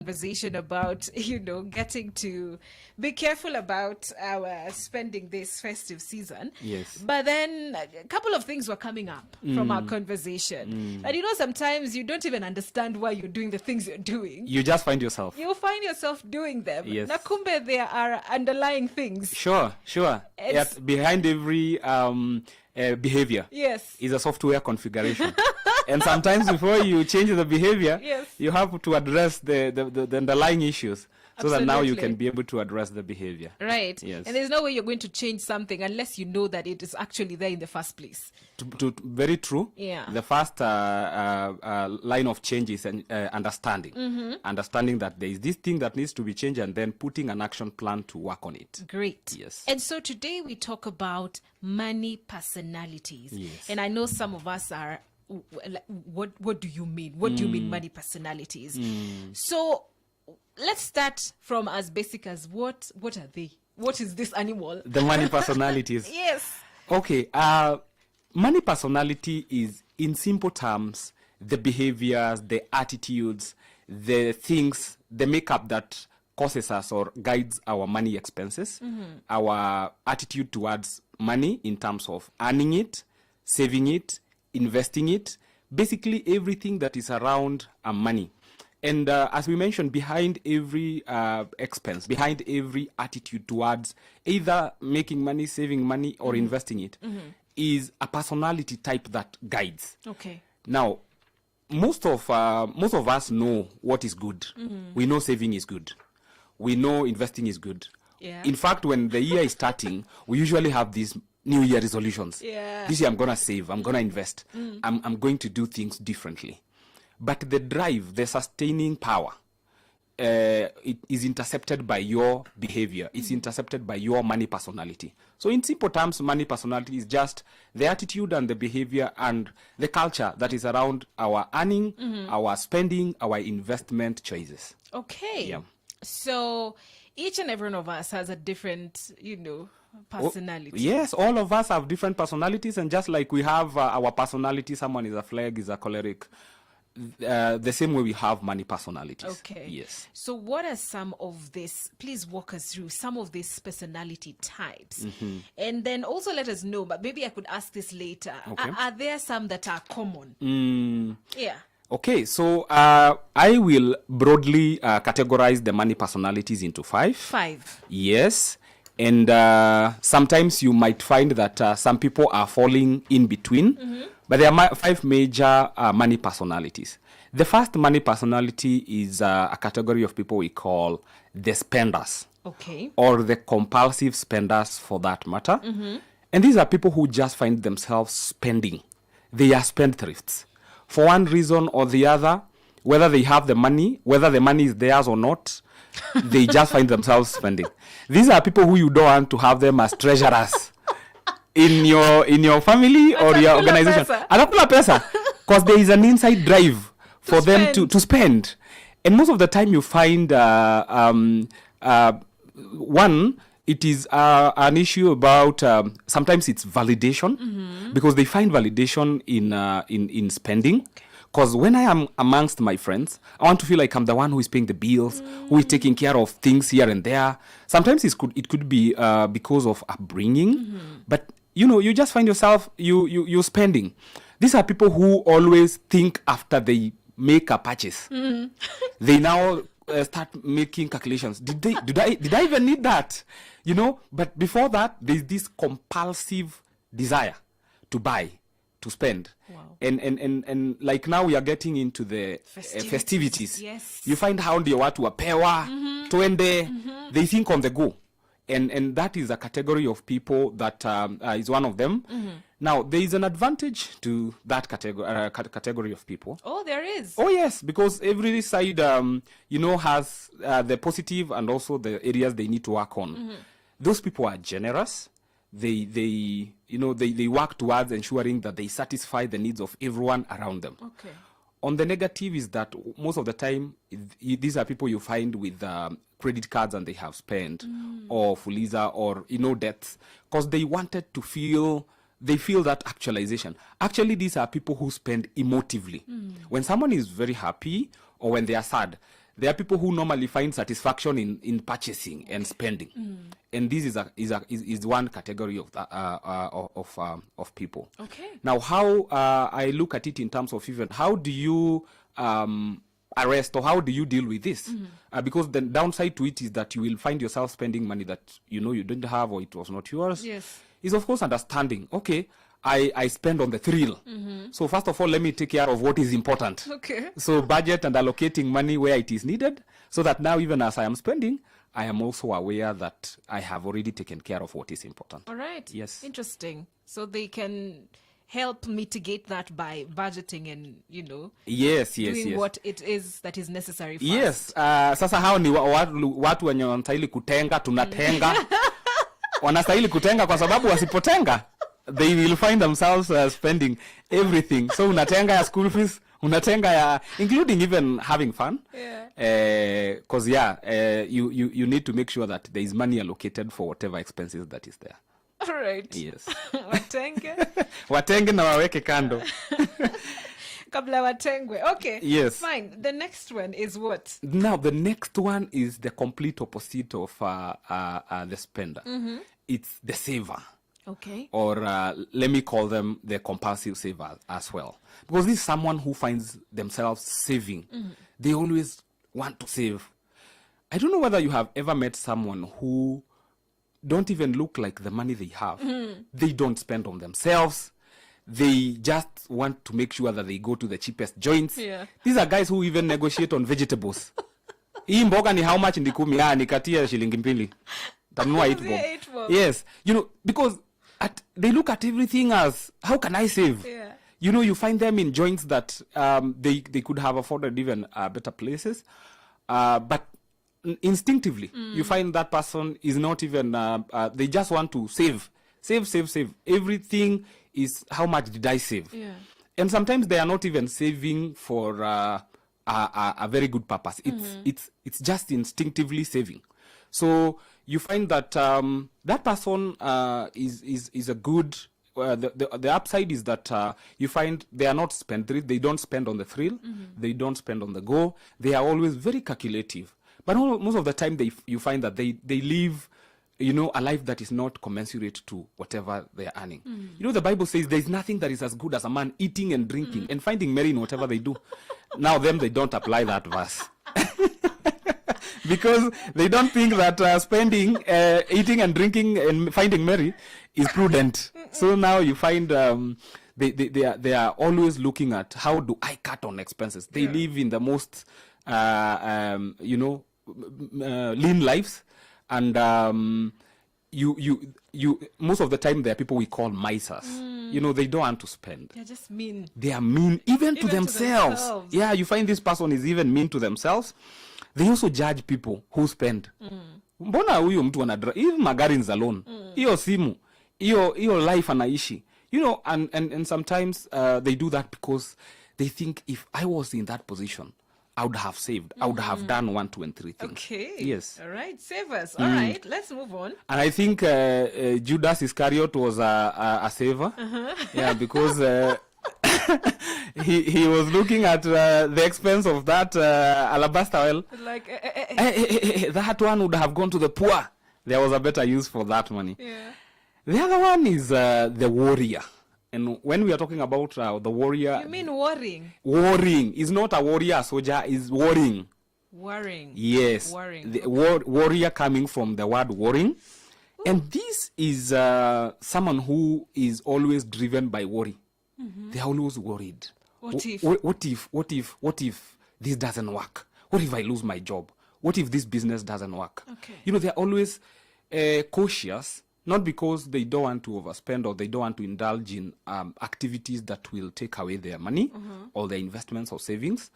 Conversation about getting to be careful about our spending this festive season. Yes. But then a couple of things were coming up from our conversation. And sometimes you don't even understand why you're doing the things you're doing. You just find yourself. You find yourself doing them. Yes. Nakumbe, there are underlying things. Sure. Yet behind every behavior Yes. is a software configuration. And sometimes before you change the behavior, Yes. you have to address the underlying issues so that now you Absolutely. can be able to address the behavior. Right. Yes. And there's no way you're going to change something unless you know that it is actually there in the first place. Very true. Yeah. The first line of change is understanding. Understanding that there is this thing that needs to be changed and then putting an action plan to work on it. Great. Yes. And so today we talk about money personalities. Yes. And I know some of us are, what do you mean? What do you mean money personalities? So let's start from as basic as what are they? What is this animal? The money personalities. Yes. Okay. Money personality is, in simple terms, the behaviors, the attitudes, the things, the makeup that causes us or guides our money expenses, our attitude towards money in terms of earning it, saving it, investing it, basically everything that is around money. And as we mentioned, behind every expense, behind every attitude towards either making money, saving money, or investing it, is a personality type that guides. Okay. Now, most of us know what is good. We know saving is good. We know investing is good. Yeah. In fact, when the year is starting, we usually have these New Year resolutions. Yeah. This year I'm going to save, I'm going to invest, I'm going to do things differently. But the drive, the sustaining power, it is intercepted by your behavior. It's intercepted by your money personality. So in simple terms, money personality is just the attitude and the behavior and the culture that is around our earning, our spending, our investment choices. Okay. Yeah. So each and every one of us has a different, personality. Yes, all of us have different personalities, and just like we have our personality, someone is a phlegm, is a choleric, the same way we have money personalities. Okay. Yes. So what are some of this? Please walk us through some of these personality types. And then also let us know, but maybe I could ask this later. Okay. Are there some that are common? Yeah. Okay, so I will broadly categorize the money personalities into 5. 5. Yes. And sometimes you might find that some people are falling in between. But there are 5 major money personalities. The first money personality is a category of people we call the spenders. Okay. Or the compulsive spenders, for that matter. And these are people who just find themselves spending. They are spendthrifts. For one reason or the other, whether they have the money, whether the money is theirs or not, they just find themselves spending. These are people who you don't want to have them as treasurers in your family or your organization. Anakula pesa. Because there is an inside drive for them to spend. And most of the time you find one, it is an issue about sometimes it's validation, because they find validation in spending. Because when I am amongst my friends, I want to feel like I'm the one who is paying the bills, who is taking care of things here and there. Sometimes it could be because of upbringing, but you just find yourself you spending. These are people who always think after they make a purchase. They now start making calculations. Did I even need that? But before that, there's this compulsive desire to buy, to spend. Wow. And like now we are getting into the festivities. Yes. You find how ndio watu wapewa, twende, they think on the go. And that is a category of people that is one of them. Now, there is an advantage to that category of people. Oh, there is. Oh, yes, because every side, has the positive and also the areas they need to work on. Those people are generous. They work towards ensuring that they satisfy the needs of everyone around them. Okay. On the negative is that most of the time, these are people you find with credit cards and they have spent, or Fuliza, or debts, because they wanted to feel that actualization. Actually, these are people who spend emotively. When someone is very happy or when they are sad, There are people who normally find satisfaction in purchasing and spending, and this is one category of of people. Okay. Now, how I look at it in terms of even how do you arrest or how do you deal with this? Because the downside to it is that you will find yourself spending money that you didn't have or it was not yours. Yes. Is of course understanding. Okay, I spend on the thrill. So first of all, let me take care of what is important. Okay. So budget and allocating money where it is needed, so that now even as I am spending, I am also aware that I have already taken care of what is important. All right. Yes. Interesting. So they can help mitigate that by budgeting and Yes. doing what it is that is necessary first. Yes. Sasa hao ni watu wenye wanastahili kutenga, tunatenga. Wanastahili kutenga kwa sababu wasipotenga they will find themselves spending everything. So unatenga ya school fees, unatenga ya including even having fun. Yeah. Cause you need to make sure that there is money allocated for whatever expenses that is there. All right. Yes. Watenge. Watenge na waweke kando. Kabla watengwe. Okay. Yes. Fine. The next one is what? Now, the next one is the complete opposite of the spender. It's the saver. Okay. Or let me call them the compulsive saver as well. Because this is someone who finds themselves saving. They always want to save. I don't know whether you have ever met someone who don't even look like the money they have. They don't spend on themselves. They just want to make sure that they go to the cheapest joints. Yeah. These are guys who even negotiate on vegetables. Hii mboga ni how much ndi 10? Nikatia shilingi 2. Tanunua 8 bob. Yes. Because they look at everything as, how can I save? Yeah. You find them in joints that they could have afforded even better places. But instinctively, you find that person is not even, they just want to save. Save. Everything is, how much did I save? Yeah. And sometimes they are not even saving for a very good purpose. It's just instinctively saving. So you find that that person is a good. The upside is that you find they are not spendthrift. They don't spend on the thrill. They don't spend on the go. They are always very calculative. But most of the time, you find that they live, a life that is not commensurate to whatever they are earning. The Bible says there is nothing that is as good as a man eating and drinking and finding merry in whatever they do. Now, they don't apply that verse. Because they don't think that spending, eating and drinking and finding merry is prudent. So now you find they are always looking at, how do I cut on expenses? They live in the most, lean lives. And you most of the time there are people we call misers. They don't want to spend. They're just mean. They are mean even to themselves. Yeah, you find this person is even mean to themselves. They also judge people who spend. Mbona huyo mtu hivi magari ni za loan. Hiyo simu. Hiyo life anaishi. And sometimes they do that because they think, if I was in that position, I would have saved. I would have done 1, 2, and 3 things. Okay. Yes. All right. Savers. All right. Let's move on. And I think Judas Iscariot was a saver. Yeah, because he was looking at the expense of that alabaster oil. Like, that one would have gone to the poor. There was a better use for that money. yeah. The other one is the warrior. And when we are talking about the warrior... You mean warring? Warring. Is not a warrior, a soldier, is warring. Warring. Yes. Warring. The warrior coming from the word warring. Ooh. And this is someone who is always driven by worry. They're always worried. What if this doesn't work? What if I lose my job? What if this business doesn't work? Okay. They're always cautious. Not because they don't want to overspend or they don't want to indulge in activities that will take away their money or their investments or savings,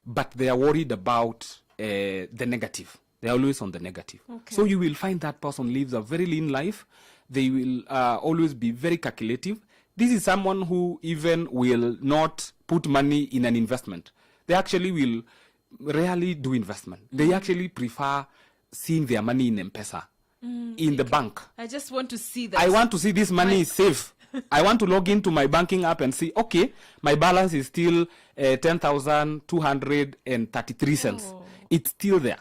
but they are worried about the negative. They're always on the negative. Okay. So you will find that person lives a very lean life. They will always be very calculative. This is someone who even will not put money in an investment. They actually will rarely do investment. They actually prefer seeing their money in M-Pesa. In the bank. I just want to see that. I want to see this money is safe. I want to log into my banking app and see, okay, my balance is still 10,233 cents. it's still there.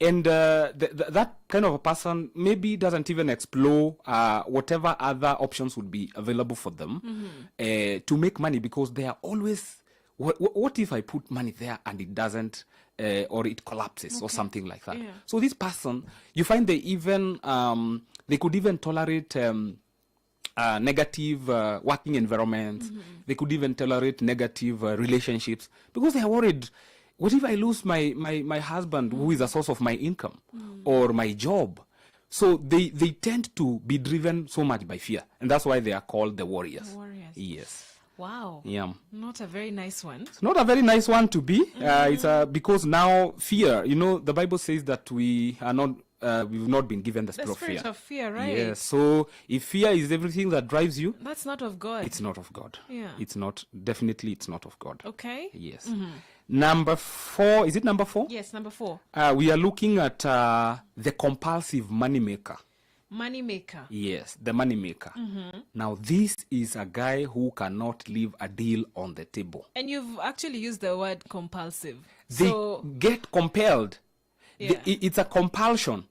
And that kind of a person maybe doesn't even explore whatever other options would be available for them to make money, because they are always, what if I put money there and it doesn't, or it collapses or something like that. So this person, you find they even, they could even tolerate negative working environments. They could even tolerate negative relationships, because they are worried, what if I lose my husband who is a source of my income or my job? So they tend to be driven so much by fear, and that's why they are called the warriors. The warriors. Yes. Wow. Yeah. Not a very nice one. It's not a very nice one to be. It's because now fear, the Bible says that we are not, we've not been given the spirit of fear. The spirit of fear, right? Yes. So if fear is everything that drives you, that's not of God. it's not of God. Yeah. It's not, definitely it's not of God. Okay. Yes. Number 4, is it number 4? Yes, number 4. We are looking at the compulsive money maker. Money maker. Yes, the money maker. Now, this is a guy who cannot leave a deal on the table. And you've actually used the word compulsive. They get compelled. Yeah. It's a compulsion.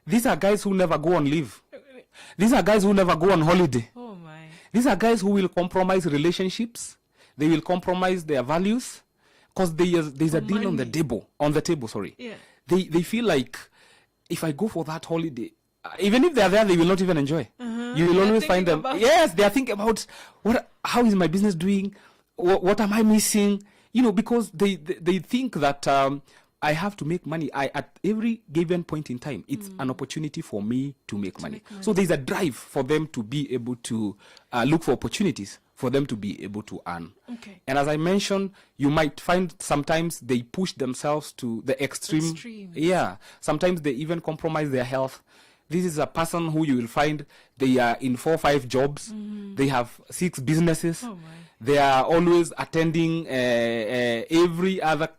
These are guys who never go on leave. These are guys who never go on holiday. Oh my. These are guys who will compromise relationships. They will compromise their values, because there's a deal on the table. Yeah. They feel like, if I go for that holiday, even if they're there, they will not even enjoy. You will always find them. Yes, they are thinking about how is my business doing? What am I missing? Because they think that I have to make money. At every given point in time, it's an opportunity for me to make money. So there's a drive for them to be able to look for opportunities for them to be able to earn. Okay. And as I mentioned, you might find sometimes they push themselves to the extreme. Yeah. Sometimes they even compromise their health. This is a person who you will find they are in 4 or 5 jobs. They have 6 businesses. Oh my. They are always attending every other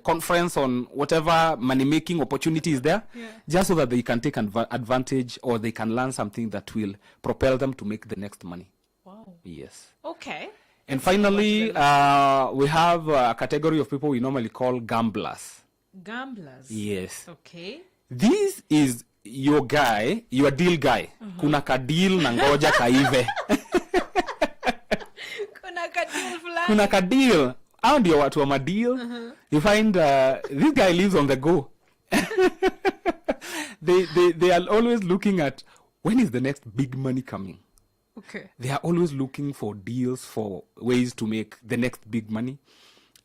conference on whatever money-making opportunity is there, just so that they can take advantage, or they can learn something that will propel them to make the next money. Wow. Yes. Okay. And finally, we have a category of people we normally call gamblers. Gamblers. Yes. Okay. This is your guy, your deal guy. Kuna kadeal na ngoja kaive. Kuna kadeal fulani. Kuna kadeal. Hao ndio watu wa madeal. You find this guy lives on the go. They are always looking at, when is the next big money coming? Okay. They are always looking for deals, for ways to make the next big money.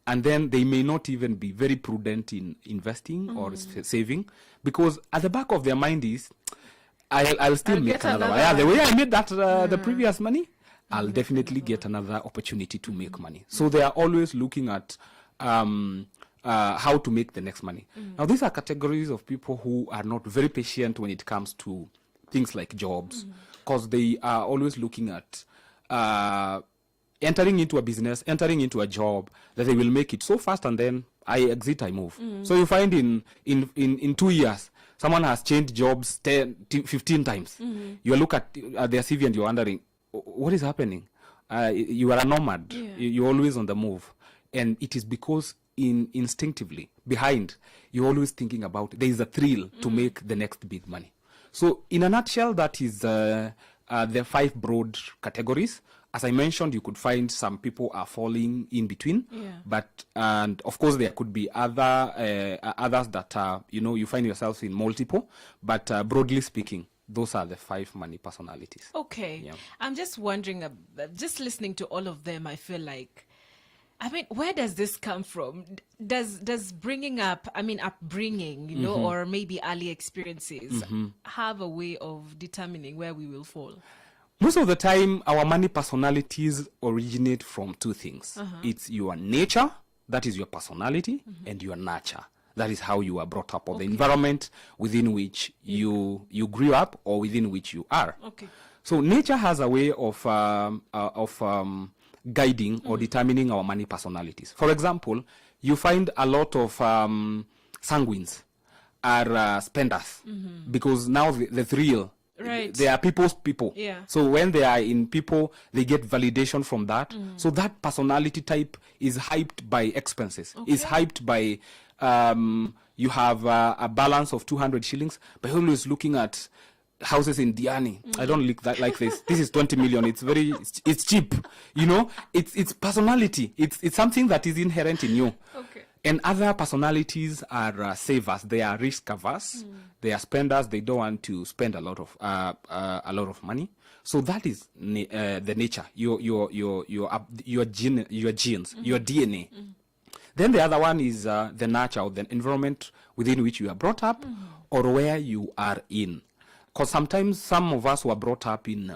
And then they may not even be very prudent in investing or saving, because at the back of their mind is, I'll still make another one. Yeah, the way I made that the previous money, I'll definitely get another opportunity to make money. So they are always looking at how to make the next money. Now, these are categories of people who are not very patient when it comes to things like jobs, because they are always looking at entering into a business, entering into a job, that they will make it so fast, and then I exit, I move. So you find in 2 years, someone has changed jobs 15 times. You look at their CV and you're wondering, what is happening? You are a nomad. You're always on the move. And it is because instinctively, behind, you're always thinking about, there is a thrill to make the next big money. So in a nutshell, that is the 5 broad categories. As I mentioned, you could find some people are falling in between, and of course there could be others that are, you find yourself in multiple, but broadly speaking, those are the 5 money personalities. Okay. Yeah. I'm just wondering, just listening to all of them, I feel like, where does this come from? Does bringing up, upbringing, or maybe early experiences have a way of determining where we will fall? Most of the time, our money personalities originate from 2 things. It's your nature, that is your personality, and your nurture. That is how you are brought up, or the environment within which you grew up, or within which you are. Okay. So nature has a way of guiding or determining our money personalities. For example, you find a lot of sanguines are spenders, because now the thrill Right. They are people's people. Yeah. So when they are in people, they get validation from that. So that personality type is hyped by expenses. Is hyped by you have a balance of 200 shillings, but you're always looking at houses in Diani. I don't like that like this. This is 20 million. It's cheap. It's personality. It's something that is inherent in you. Okay. And other personalities are savers. They are risk averse. They are spenders. They don't want to spend a lot of money. So that is the nature. Your genes, your DNA. Then the other one is the nurture, or the environment within which you are brought up, or where you are in. Because sometimes some of us were brought up in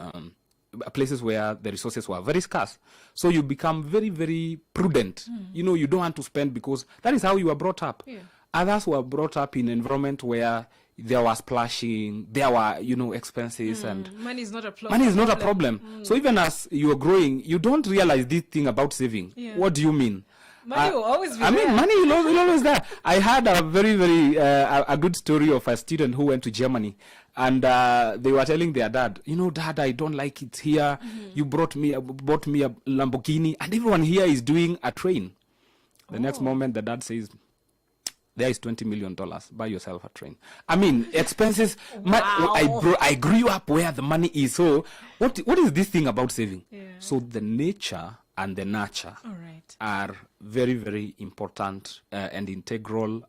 places where the resources were very scarce. So you become very, very prudent. You don't want to spend because that is how you were brought up. Yeah. Others were brought up in an environment where there was splashing, there were, expenses, and Money is not a problem. money is not a problem. So even as you are growing, you don't realize this thing about saving. Yeah. What do you mean? Money will always be I mean, there. money will always there. I had a very, very a good story of a student who went to Germany, and they were telling their dad, Dad, I don't like it here. You bought me a Lamborghini, and everyone here is doing a train. The next moment, the dad says, there is $20 million. Buy yourself a train. I mean, expenses. Wow. I grew up where the money is. So what is this thing about saving? Yeah. So the nature and the nurture All right. are very, very important and integral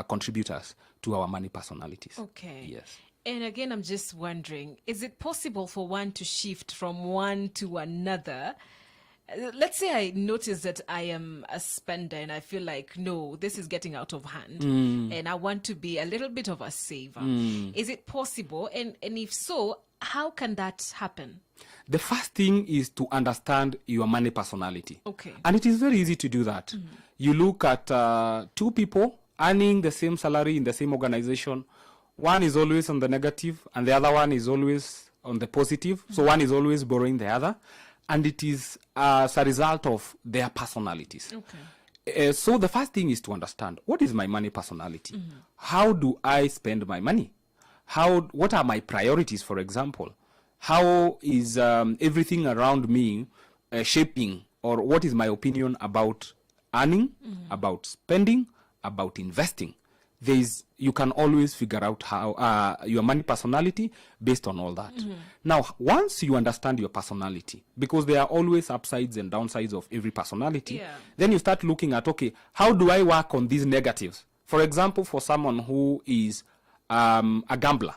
contributors to our money personalities. Okay. Yes. And again, I'm just wondering, is it possible for one to shift from one to another? Let's say I notice that I am a spender and I feel like, no, this is getting out of hand and I want to be a little bit of a saver. Is it possible? And if so, how can that happen? The first thing is to understand your money personality. Okay. And it is very easy to do that. You look at two people earning the same salary in the same organization. One is always on the negative and the other one is always on the positive. So one is always borrowing the other. And it is as a result of their personalities. Okay. So the first thing is to understand, what is my money personality? How do I spend my money? What are my priorities, for example? How is everything around me shaping, or what is my opinion about earning, about spending, about investing? You can always figure out how your money personality based on all that. Now, once you understand your personality, because there are always upsides and downsides of every personality, then you start looking at, okay, how do I work on these negatives? For example, for someone who is a gambler,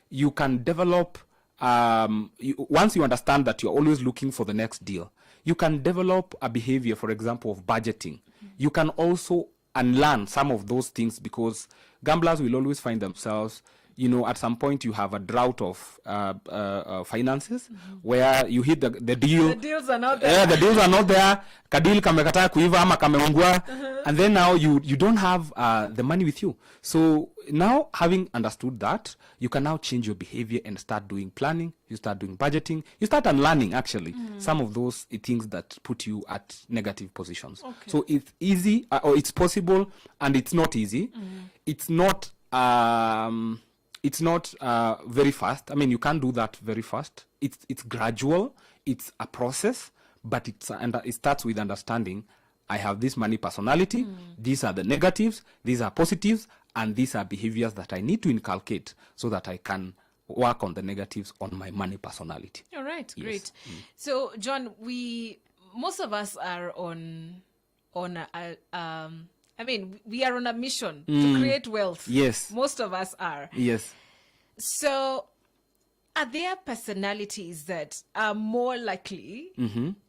you can develop, once you understand that you're always looking for the next deal, you can develop a behavior, for example, of budgeting. You can also unlearn some of those things, because gamblers will always find themselves, at some point you have a drought of finances where you hit the deal. The deals are not there. Yeah, the deals are not there. Kadil kamekata kuiva ama kameungua. And then now you don't have the money with you. So now, having understood that, you can now change your behavior and start doing planning. You start doing budgeting. You start unlearning, actually, some of those things that put you at negative positions. Okay. So it's easy, or it's possible, and it's not easy. It's not very fast. I mean, you can't do that very fast. It's gradual. It's a process, but it starts with understanding, I have this money personality. These are the negatives. These are positives. And these are behaviors that I need to inculcate so that I can work on the negatives on my money personality. All right, Yes. great. So, John, most of us are we are on a mission to create wealth. Yes. Most of us are. Yes. So, are there personalities that are more likely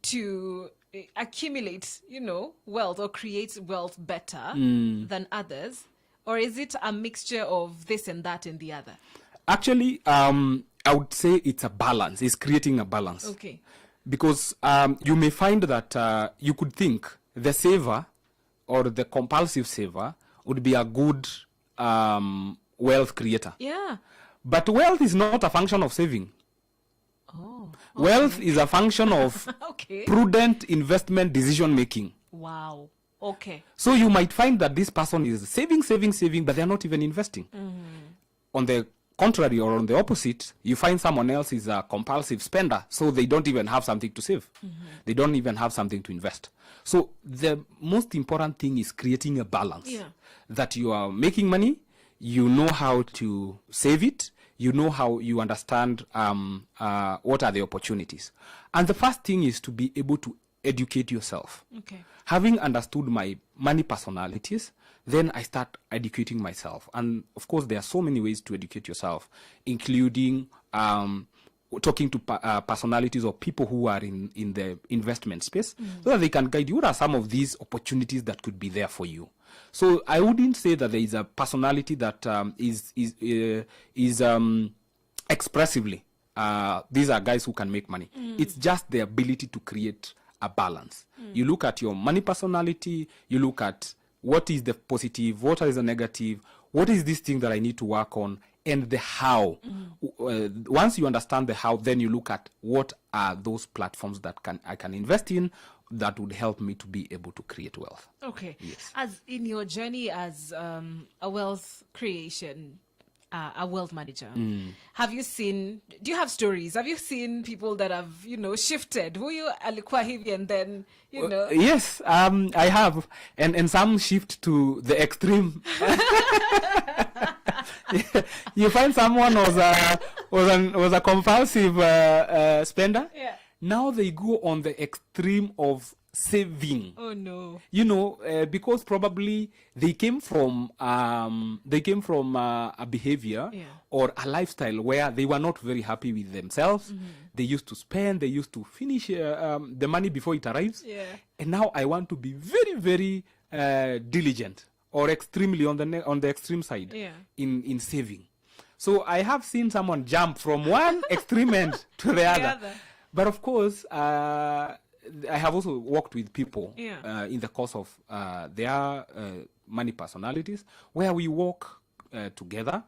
to accumulate, wealth or create wealth better than others? Or is it a mixture of this and that and the other? Actually, I would say it's a balance. It's creating a balance. Okay. Because you may find that you could think the saver or the compulsive saver would be a good wealth creator. Yeah. But wealth is not a function of saving. Oh. Wealth is a function of Okay. prudent investment decision making. Wow. Okay. So you might find that this person is saving, but they're not even investing. On the contrary or on the opposite, you find someone else is a compulsive spender, so they don't even have something to save. They don't even have something to invest. So the most important thing is creating a balance. That you are making money, you know how to save it, you know how you understand what are the opportunities. And the first thing is to be able to educate yourself. Okay. Having understood my money personalities, then I start educating myself. And of course, there are so many ways to educate yourself, including talking to personalities or people who are in the investment space, so that they can guide you. What are some of these opportunities that could be there for you? So I wouldn't say that there is a personality that is expressively, these are guys who can make money. It's just the ability to create a balance. You look at your money personality, you look at what is the positive, what is the negative, what is this thing that I need to work on, and the how. Once you understand the how, then you look at what are those platforms that I can invest in that would help me to be able to create wealth. Okay. Yes. As in your journey as a wealth creation, a wealth manager, have you seen, do you have stories? Have you seen people that have, shifted? Who you alikuwa hivi and then, Yes, I have. And some shift to the extreme. You find someone was a compulsive spender. Yeah. Now they go on the extreme of saving. Oh no. Because probably they came from a behavior or a lifestyle where they were not very happy with themselves. They used to spend, they used to finish the money before it arrives. And now I want to be very, very diligent or extremely on the extreme side in saving. So I have seen someone jump from one extreme end to the other. But of course, I have also worked with people in the course of their money personalities where we work together.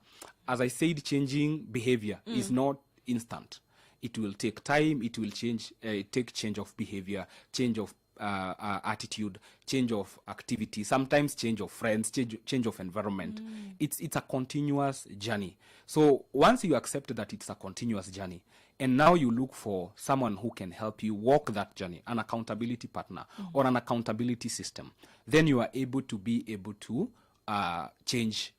As I said, changing behavior is not instant. It will take time. It will take change of behavior, change of attitude, change of activity, sometimes change of friends, change of environment. It's a continuous journey. So once you accept that it's a continuous journey, and now you look for someone who can help you walk that journey, an accountability partner or an accountability system, then you are able to change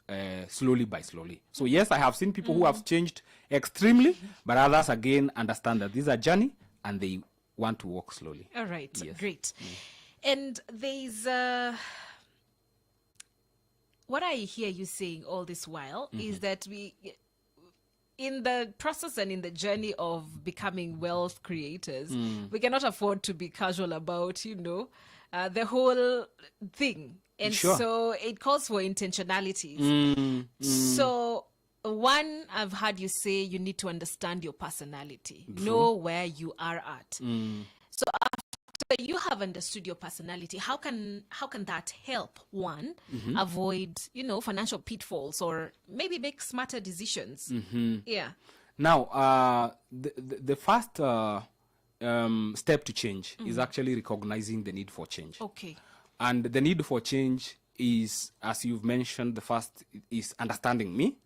slowly by slowly. So yes, I have seen people who have changed extremely, but others again understand that this is a journey and they want to walk slowly. All right, great. And there's what I hear you saying all this while is that we, in the process and in the journey of becoming wealth creators, we cannot afford to be casual about, the whole thing. And so it calls for intentionalities. So one, I've heard you say you need to understand your personality, know where you are at. So after you have understood your personality, how can that help one avoid, financial pitfalls or maybe make smarter decisions? Yeah. Now, the first step to change is actually recognizing the need for change. Okay. And the need for change is, as you've mentioned, the first is understanding me,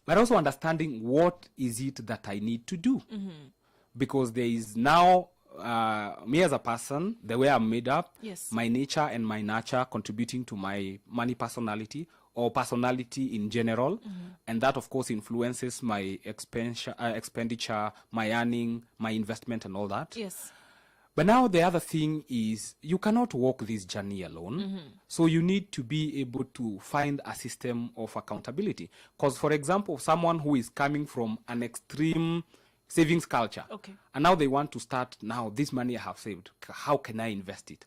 but also understanding what is it that I need to do. Because there is now me as a person, the way I'm made up, my nature and my nurture contributing to my money personality or personality in general. And that, of course, influences my expenditure, my earning, my investment and all that. Yes. But now the other thing is you cannot walk this journey alone. So you need to be able to find a system of accountability. Because, for example, someone who is coming from an extreme savings culture, and now they want to start, now this money I have saved, how can I invest it?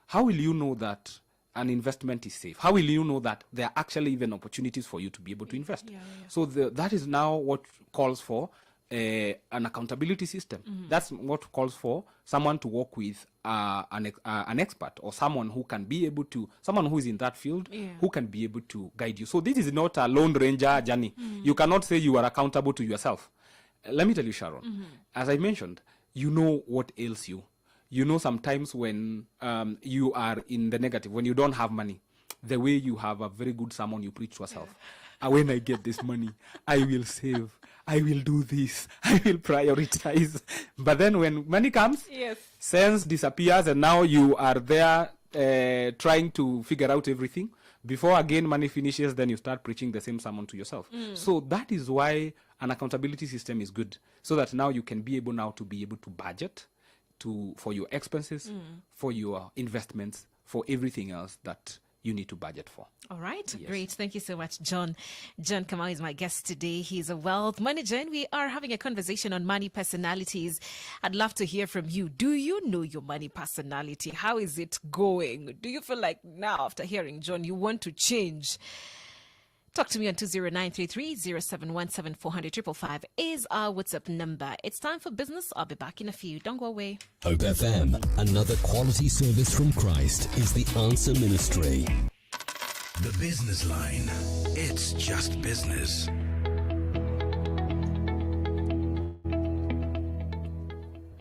How will you know that an investment is safe? How will you know that there are actually even opportunities for you to be able to invest? So that is now what calls for an accountability system. That's what calls for someone to work with an expert or someone who can be able to, someone who is in that field, who can be able to guide you. So this is not a lone ranger journey. You cannot say you are accountable to yourself. Let me tell you, Sharon, as I mentioned, you know what ails you. You know sometimes when you are in the negative, when you don't have money, the way you have a very good sermon you preach to yourself. When I get this money, I will save. I will do this. I will prioritize. But then when money comes, Yes. sense disappears, and now you are there trying to figure out everything. Before again money finishes, then you start preaching the same sermon to yourself. So that is why an accountability system is good, so that now you can be able to budget for your expenses, for your investments, for everything else that you need to budget for. All right. Yes. Great. Thank you so much, John. John Kamau is my guest today. He's a wealth manager, and we are having a conversation on money personalities. I'd love to hear from you. Do you know your money personality? How is it going? Do you feel like now, after hearing John, you want to change? Talk to me on 20933-0717-400-555 is our WhatsApp number. It's time for business. I'll be back in a few. Don't go away. Hope FM, another quality service from Christ, is the answer ministry. The Business Line. It's just business.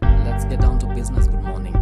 Let's get down to business. Good morning.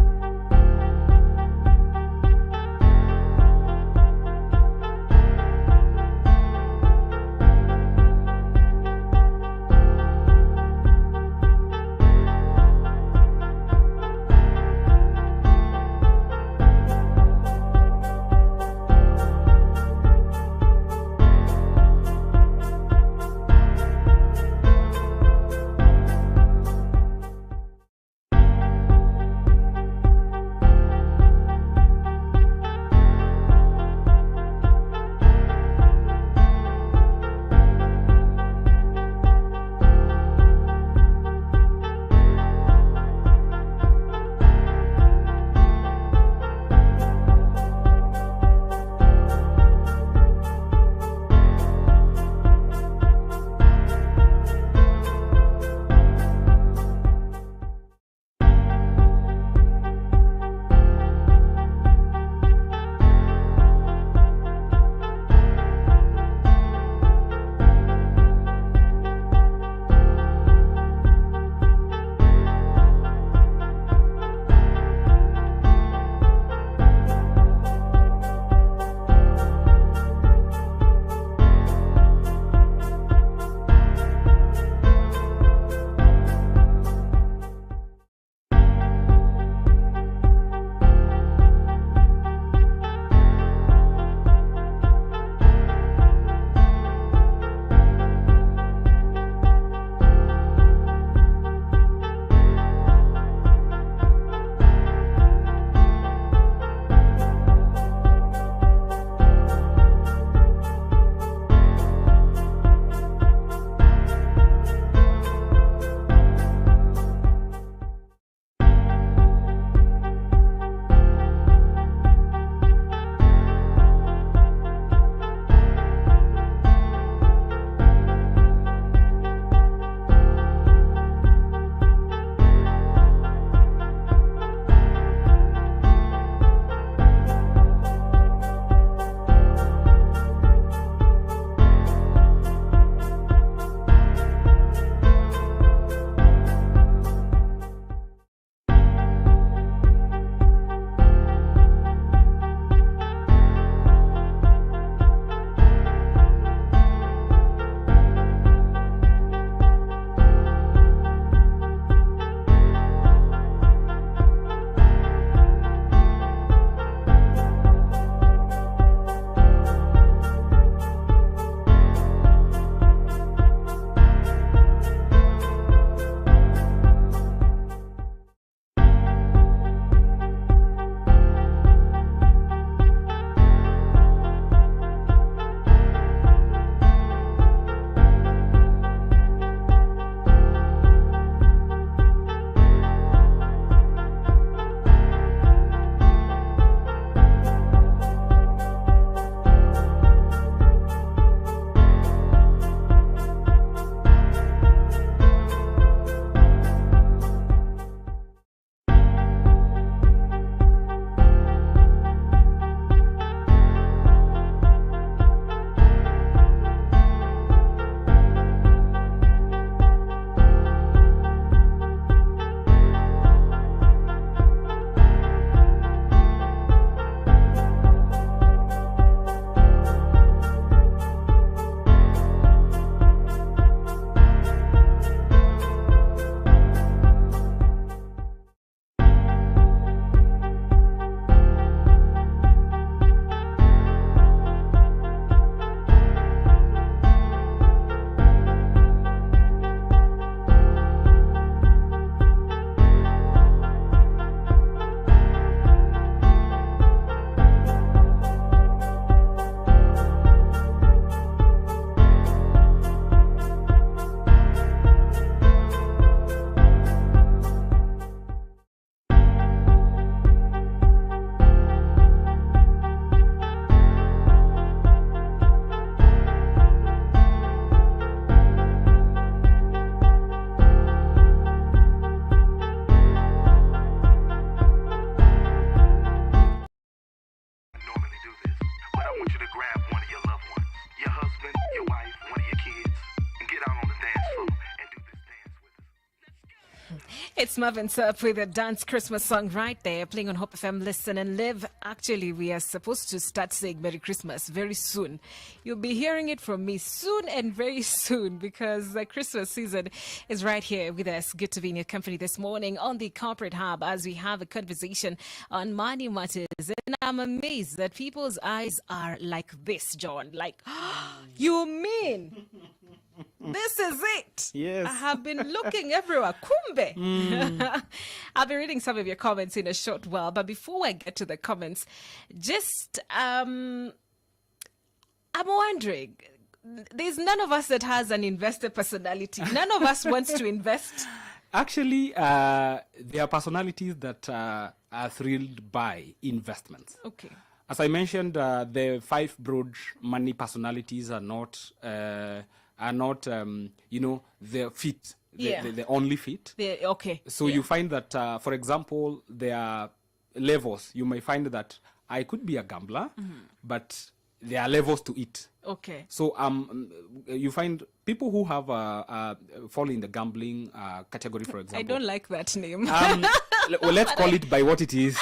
It's Marvin Sapp with a dance Christmas song right there, playing on Hope FM. Listen and live. Actually, we are supposed to start saying Merry Christmas very soon. You'll be hearing it from me soon and very soon, because the Christmas season is right here with us. Good to be in your company this morning on the Corporate Hub as we have a conversation on money matters. And I'm amazed that people's eyes are like this, John. Like, you mean this is it? Yes. I have been looking everywhere. Kumbe. I'll be reading some of your comments in a short while. But before I get to the comments, just, I'm wondering, there's none of us that has an investor personality. None of us wants to invest. Actually, there are personalities that are thrilled by investments. Okay. As I mentioned, the 5 broad money personalities are not, the fit, the only fit. Okay. So you find that, for example, there are levels. You may find that I could be a gambler, but there are levels to it. Okay. So you find people who have fall in the gambling category, for example. I don't like that name. Well, let's call it by what it is.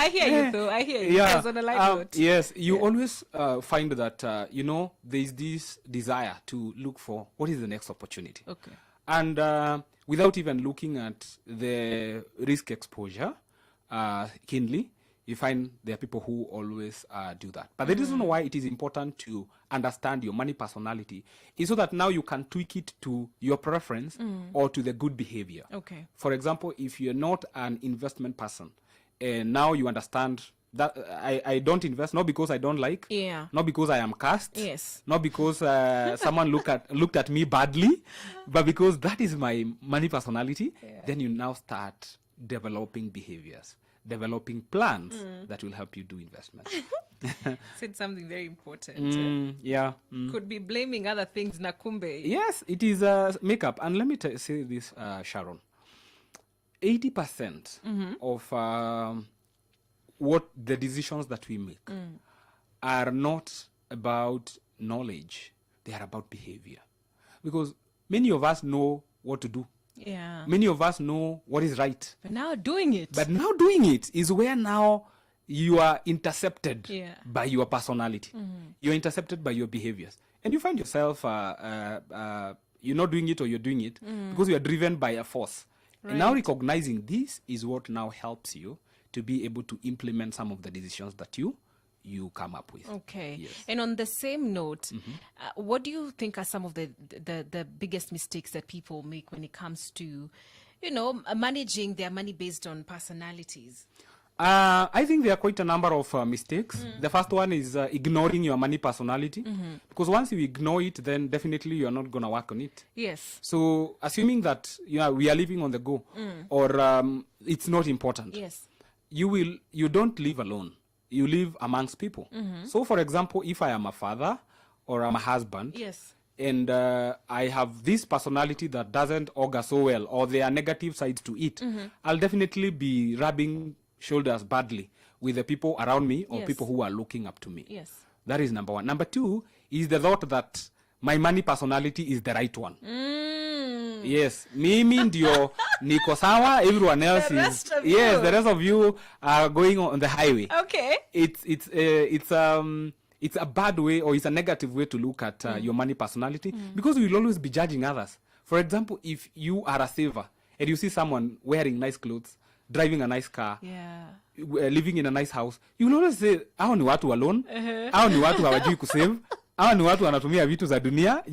I hear you, though. I hear you. As on a light note. Yes, you always find that, there's this desire to look for what is the next opportunity. Okay. And without even looking at the risk exposure keenly, you find there are people who always do that. But the reason why it is important to understand your money personality is so that now you can tweak it to your preference or to the good behavior. Okay. For example, if you're not an investment person, and now you understand that I don't invest, not because I don't like, not because I am cast, not because someone looked at me badly, but because that is my money personality, then you now start developing behaviors, developing plans that will help you do investment. Said something very important. Could be blaming other things, Nakumbe. Yes, it is makeup. And let me say this, Sharon. 80% of what the decisions that we make are not about knowledge. They are about behavior. Because many of us know what to do. Yeah. Many of us know what is right. But now doing it. But now doing it is where now you are intercepted by your personality. You're intercepted by your behaviors. And you find yourself, you're not doing it or you're doing it because you are driven by a force. Right. And now recognizing this is what now helps you to be able to implement some of the decisions that you come up with. Okay. Yes. And on the same note, what do you think are some of the biggest mistakes that people make when it comes to, managing their money based on personalities? I think there are quite a number of mistakes. The first one is ignoring your money personality. Because once you ignore it, then definitely you're not going to work on it. Yes. So assuming that we are living on the go or it's not important. Yes. You don't live alone. You live amongst people. So for example, if I am a father or I'm a husband. Yes. And I have this personality that doesn't augur so well, or there are negative sides to it, I'll definitely be rubbing shoulders badly with the people around me or people who are looking up to me. Yes. That is number one. Number two is the thought that my money personality is the right one. Yes. Mimi ndio niko sawa, everyone else the rest of yes, you. the rest of you are going on the highway. Okay. It's a bad way, or it's a negative way to look at your money personality because you will always be judging others. For example, if you are a saver and you see someone wearing nice clothes, driving a nice car, living in a nice house, you will always say, hao ni watu alone, hao ni watu hawajui kusave, hao ni watu wanatumia vitu za dunia,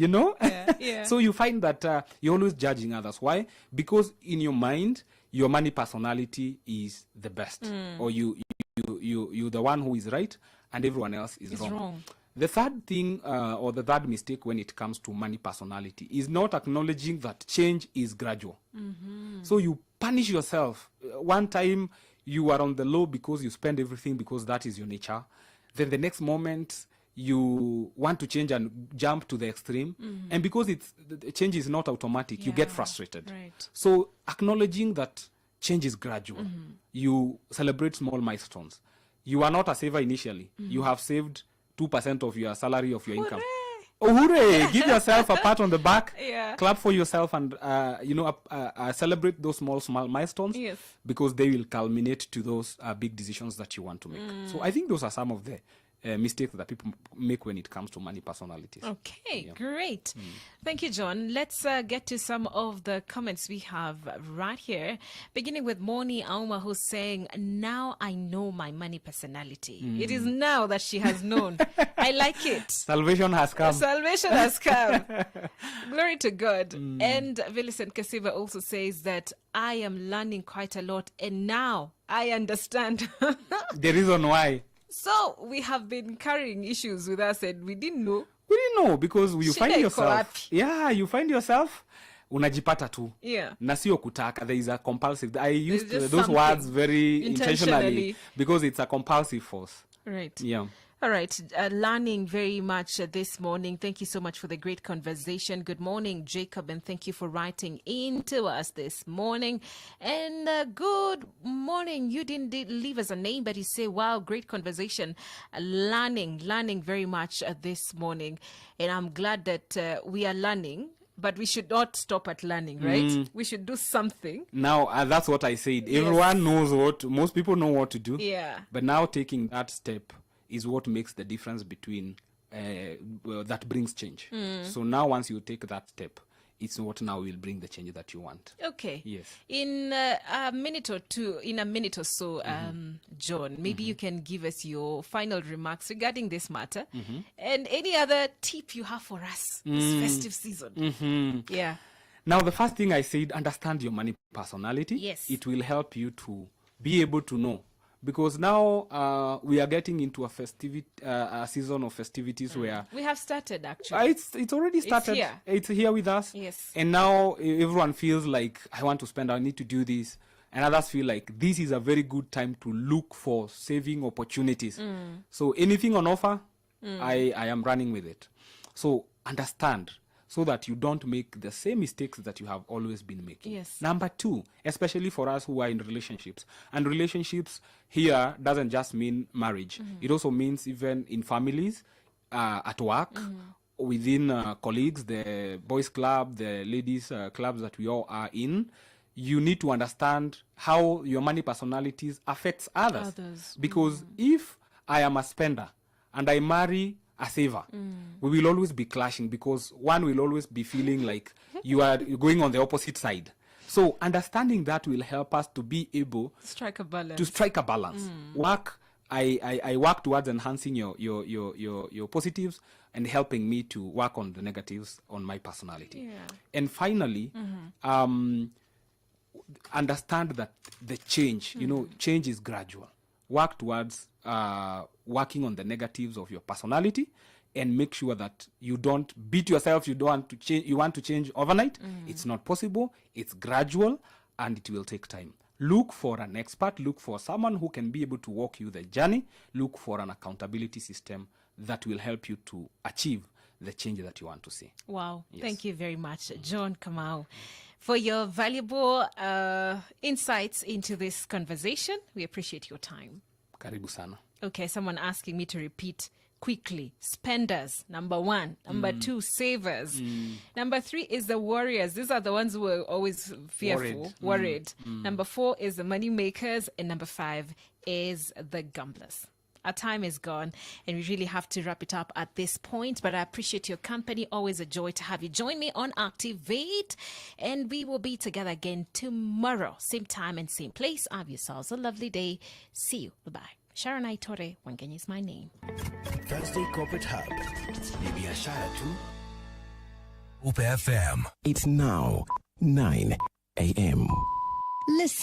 So you find that you're always judging others. Why? Because in your mind, your money personality is the best, or you're the one who is right and everyone else is wrong. The third thing or the third mistake when it comes to money personality is not acknowledging that change is gradual. So you punish yourself. One time you are on the low because you spend everything because that is your nature. Then the next moment you want to change and jump to the extreme. And because the change is not automatic, you get frustrated. Right. So acknowledging that change is gradual. You celebrate small milestones. You are not a saver initially. You have saved 2% of your salary of your income. Oh, hooray! Give yourself a pat on the back. Yeah. Clap for yourself and, celebrate those small milestones. Yes. Because they will culminate to those big decisions that you want to make. So I think those are some of the mistakes that people make when it comes to money personalities. Okay, great. Thank you, John. Let's get to some of the comments we have right here. Beginning with Moni Auma, who's saying, now I know my money personality. It is now that she has known. I like it. Salvation has come. Salvation has come. Glory to God. And Millicent Kasiva also says that I am learning quite a lot and now I understand. The reason why. So we have been carrying issues with us and we didn't know. We didn't know because you Shida find iko yourself. wapi? Yeah, you find yourself. Unajipata tu. Yeah. Na sio kutaka. There is a compulsive. I used just those something words very intentionally. intentionally because it's a compulsive force. Right. Yeah. All right. Learning very much this morning. Thank you so much for the great conversation. Good morning, Jacob, and thank you for writing into us this morning. And good morning. You didn't leave us a name, but you say, wow, great conversation. Learning very much this morning. And I'm glad that we are learning. But we should not stop at learning, right? We should do something. Now, that's what I said. Yes. Everyone knows most people know what to do. Yeah. But now taking that step is what makes the difference between, that brings change. So now once you take that step, it's what now will bring the change that you want. Okay. Yes. In a minute or so, John, maybe you can give us your final remarks regarding this matter and any other tip you have for us this festive season. Yeah. Now, the first thing I said, understand your money personality. Yes. It will help you to be able to know. Because now we are getting into a season of festivities where We have started, actually. it's already started. here. It's here with us. Yes. And now everyone feels like, I want to spend, I need to do this. And others feel like this is a very good time to look for saving opportunities. So anything on offer, I am running with it. So understand so that you don't make the same mistakes that you have always been making. Yes. Number 2, especially for us who are in relationships. And relationships here doesn't just mean marriage. It also means even in families, at work, within colleagues, the boys club, the ladies clubs that we all are in. You need to understand how your money personalities affects others. Because if I am a spender and I marry a saver, we will always be clashing because one will always be feeling like you are going on the opposite side. So understanding that will help us to be able Strike a balance. to strike a balance. I work towards enhancing your positives and helping me to work on the negatives on my personality. Yeah. And finally, understand that the change, change is gradual. Work towards working on the negatives of your personality and make sure that you don't beat yourself. You don't want to change. You want to change overnight. It's not possible. It's gradual and it will take time. Look for an expert. Look for someone who can be able to walk you the journey. Look for an accountability system that will help you to achieve the change that you want to see. Wow. Yes. Thank you very much, John Kamau, for your valuable insights into this conversation. We appreciate your time. Karibu sana. Okay, someone asking me to repeat quickly. Spenders, number 1. Number 2, savers. Number 3 is the warriors. These are the ones who are always fearful, worried. Number 4 is the money makers. And number 5 is the gamblers. Our time is gone and we really have to wrap it up at this point, but I appreciate your company. Always a joy to have you. Join me on Activate and we will be together again tomorrow. Same time and same place. Have yourselves a lovely day. See you. Bye-bye. Sharon Aitore, Wangenya is my name. Thursday Corporate Hub. Ni biashara tu. Hope FM. It's now 9 a.m. Listen.